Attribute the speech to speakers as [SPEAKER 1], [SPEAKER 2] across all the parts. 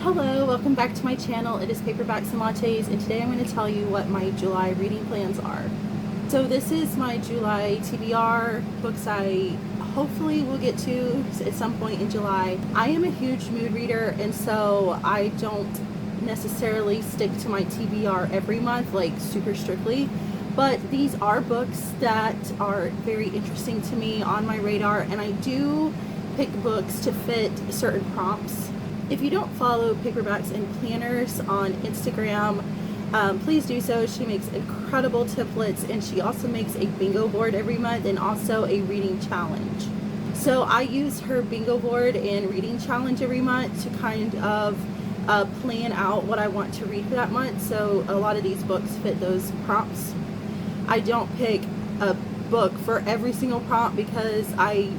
[SPEAKER 1] Hello, welcome back to my channel. It is Paperbacks and Lattes, and today I'm going to tell you what my July reading plans are. So this is my July TBR, books I hopefully will get to at some point in July. I am a huge mood reader, and so I don't necessarily stick to my TBR every month, like super strictly. But these are books that are very interesting to me, on my radar, and I do pick books to fit certain prompts. If you don't follow Paperbacks and Planners on Instagram, please do so. She makes incredible templates, and she also makes a bingo board every month and also a reading challenge. So I use her bingo board and reading challenge every month to kind of plan out what I want to read for that month. So a lot of these books fit those prompts. I don't pick a book for every single prompt because I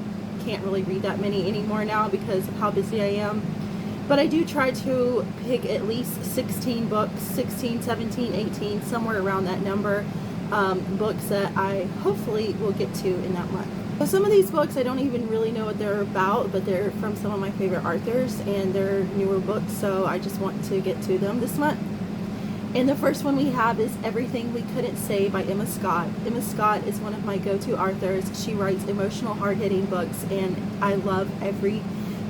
[SPEAKER 1] can't really read that many anymore now because of how busy I am. But I do try to pick at least 16 books, 16, 17, 18, somewhere around that number, books that I hopefully will get to in that month. So some of these books I don't even really know what they're about, but they're from some of my favorite authors and they're newer books, so I just want to get to them this month. And the first one we have is Everything We Couldn't Say by Emma Scott. Emma Scott is one of my go-to authors. She writes emotional, hard-hitting books, and I love every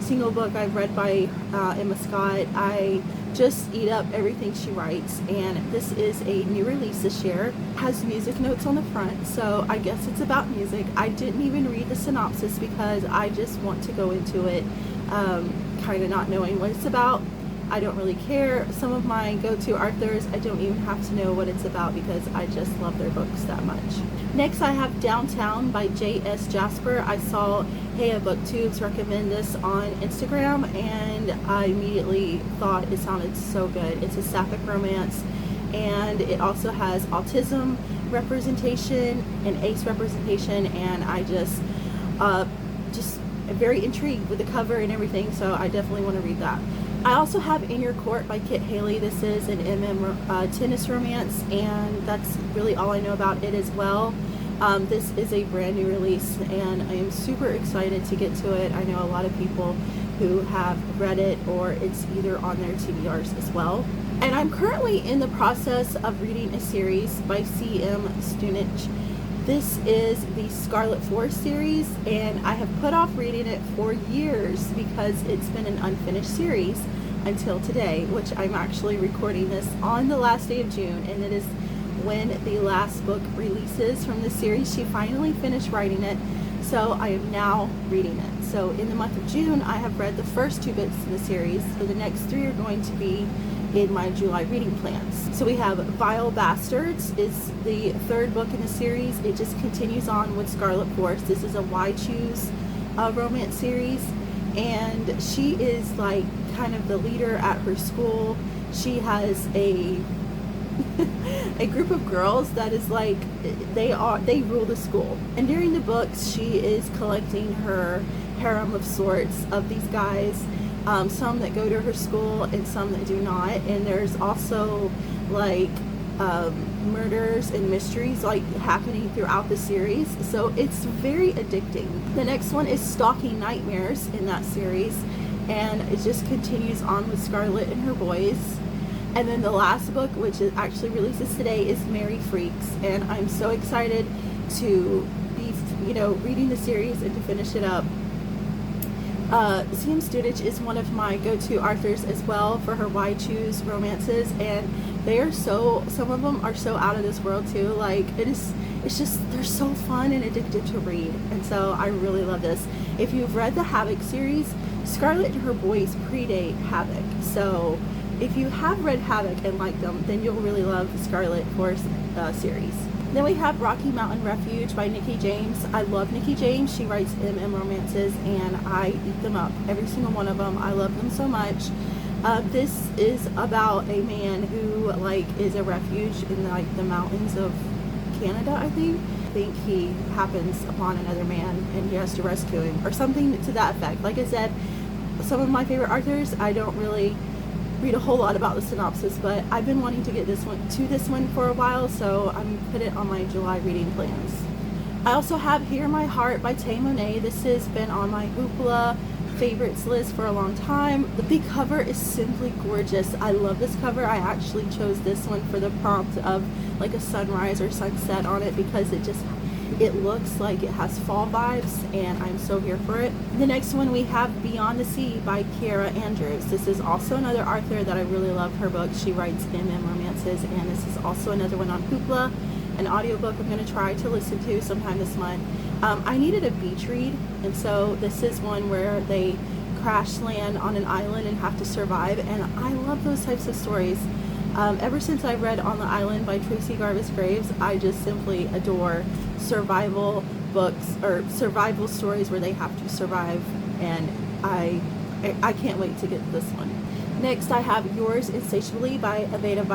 [SPEAKER 1] single book I've read by Emma Scott. I just eat up everything she writes, and this is a new release this year. It has music notes on the front, so I guess it's about music. I didn't even read the synopsis because I just want to go into it kind of not knowing what it's about. I don't really care. Some of my go-to authors, I don't even have to know what it's about because I just love their books that much. Next, I have Downtown by J.S. Jasper. I saw Heya Booktubes recommend this on Instagram, and I immediately thought it sounded so good. It's a sapphic romance, and it also has autism representation and ace representation, and I just very intrigued with the cover and everything, so I definitely want to read that. I also have In Your Court by Kit Haley. This is an tennis romance, and that's really all I know about it as well. This is a brand new release, and I am super excited to get to it. I know a lot of people who have read it, or it's either on their TBRs as well. And I'm currently in the process of reading a series by C.M. Stunich. This is the Scarlet Forest series, and I have put off reading it for years because it's been an unfinished series until today, which I'm actually recording this on the last day of June, and it is when the last book releases from the series. She finally finished writing it, so I am now reading it. So in the month of June, I have read the first 2 books in the series, so the next 3 are going to be in my July reading plans. So we have Vile Bastards is the 3rd book in the series. It just continues on with Scarlet Forest. This is a Why Choose romance series, and she is like kind of the leader at her school. She has a group of girls that is like they rule the school, and during the books she is collecting her harem of sorts of these guys, some that go to her school and some that do not, and there's also like murders and mysteries like happening throughout the series, so it's very addicting. The next one is Stalking Nightmares in that series, and it just continues on with Scarlet and her boys. And then the last book, which is actually releases today, is Merry Freaks, and I'm so excited to be reading the series and to finish it up. C.M. Stunich is one of my go-to authors as well for her Why Choose romances, and they are some of them are so out of this world too. Like it's just, they're so fun and addictive to read, and so I really love this. If you've read the Havoc series, Scarlet and her boys predate Havoc, so if you have read Havoc and like them, then you'll really love the Scarlet Forest series. Then we have Rocky Mountain Refuge by Nicky James. I love Nicky James. She writes MM romances, and I eat them up, every single one of them. I love them so much. This is about a man who is a refuge in the mountains of Canada, I think. He happens upon another man and he has to rescue him, or something to that effect. Like I said, some of my favorite authors, I don't really read a whole lot about the synopsis, but I've been wanting to get this one for a while, so I'm put it on my July reading plans. I also have Hear My Heart by Tay Monet. This has been on my Hoopla favorites list for a long time. The cover is simply gorgeous. I love this cover. I actually chose this one for the prompt of like a sunrise or sunset on it because it looks like it has fall vibes, and I'm so here for it. The next one we have Beyond the Sea by Keira Andrews. This is also another author that I really love her books. She writes MM romances, and this is also another one on Hoopla, an audiobook I'm going to try to listen to sometime this month. I needed a beach read, and so this is one where they crash land on an island and have to survive, and I love those types of stories. Ever since I read On the Island by Tracy Garvis Graves, I just simply adore survival books or survival stories where they have to survive, and I can't wait to get this one. Next, I have Yours Insatiably by Aveda.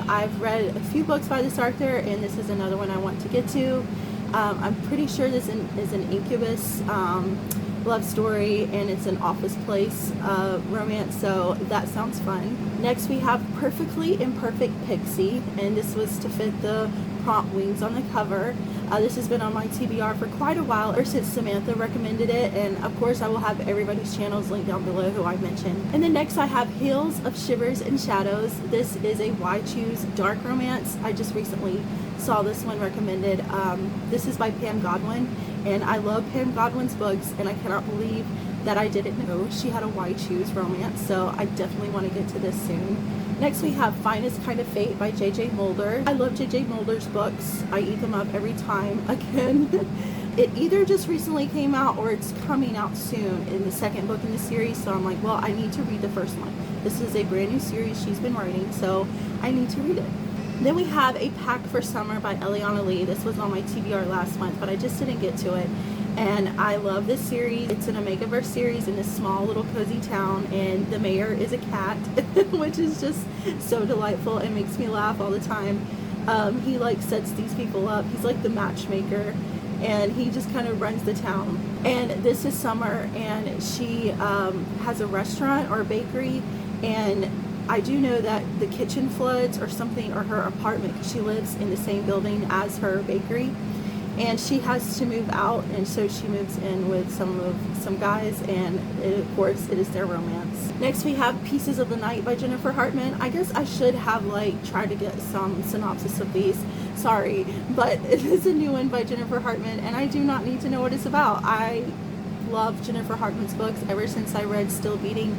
[SPEAKER 1] I've read a few books by this author, and this is another one I want to get to. I'm pretty sure this is an incubus love story, and it's an office place romance, so that sounds fun. Next, we have Perfectly Imperfect Pixie, and this was to fit the prompt wings on the cover. This has been on my TBR for quite a while, or since Samantha recommended it, and of course I will have everybody's channels linked down below who I mentioned. And then next I have Hills of Shivers and Shadows. This is a Why Choose dark romance. I just recently saw this one recommended. This is by Godwin, and I love Pam Godwin's books, and I cannot believe that I didn't know she had a Why Choose romance, so I definitely want to get to this soon. Next we have Finest Kind of Fate by J.J. Mulder. I love J.J. Mulder's books. I eat them up every time. Again, it either just recently came out or it's coming out soon in the second book in the series, so I'm like, well, I need to read the first one. This is a brand new series she's been writing, so I need to read it. Then we have A Pact for Summer by Eliana Lee. This was on my TBR last month, but I just didn't get to it. And I love this series. It's an Omegaverse series in this small little cozy town, and the mayor is a cat, which is just so delightful and makes me laugh all the time. He like sets these people up. He's like the matchmaker, and he just kind of runs the town. And this is Summer, and she has a restaurant or a bakery, and I do know that the kitchen floods or something, or her apartment, because she lives in the same building as her bakery, and she has to move out, and so she moves in with some guys, and of course it is their romance. Next we have Pieces of the Night by Jennifer Hartmann. I guess I should have like tried to get some synopsis of these, sorry, but it is a new one by Jennifer Hartmann, and I do not need to know what it's about. I love Jennifer Hartmann's books ever since I read Still Beating,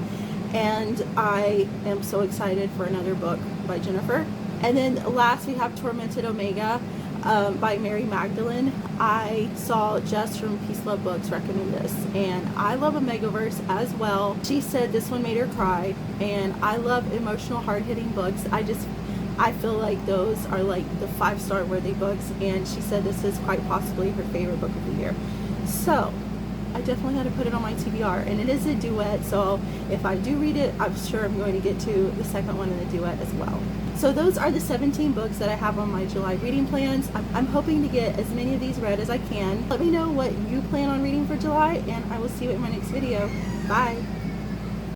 [SPEAKER 1] and I am so excited for another book by Jennifer. And then last we have Tormented Omega by Mary Magdalyn. I saw Jess from Peace Love Books recommend this, and I love Omegaverse as well. She said this one made her cry, and I love emotional, hard-hitting books. I feel like those are like the 5-star worthy books, and she said this is quite possibly her favorite book of the year. So I definitely had to put it on my TBR, and it is a duet, so if I do read it, I'm sure I'm going to get to the second one in the duet as well. So those are the 17 books that I have on my July reading plans. I'm hoping to get as many of these read as I can. Let me know what you plan on reading for July, and I will see you in my next video. Bye!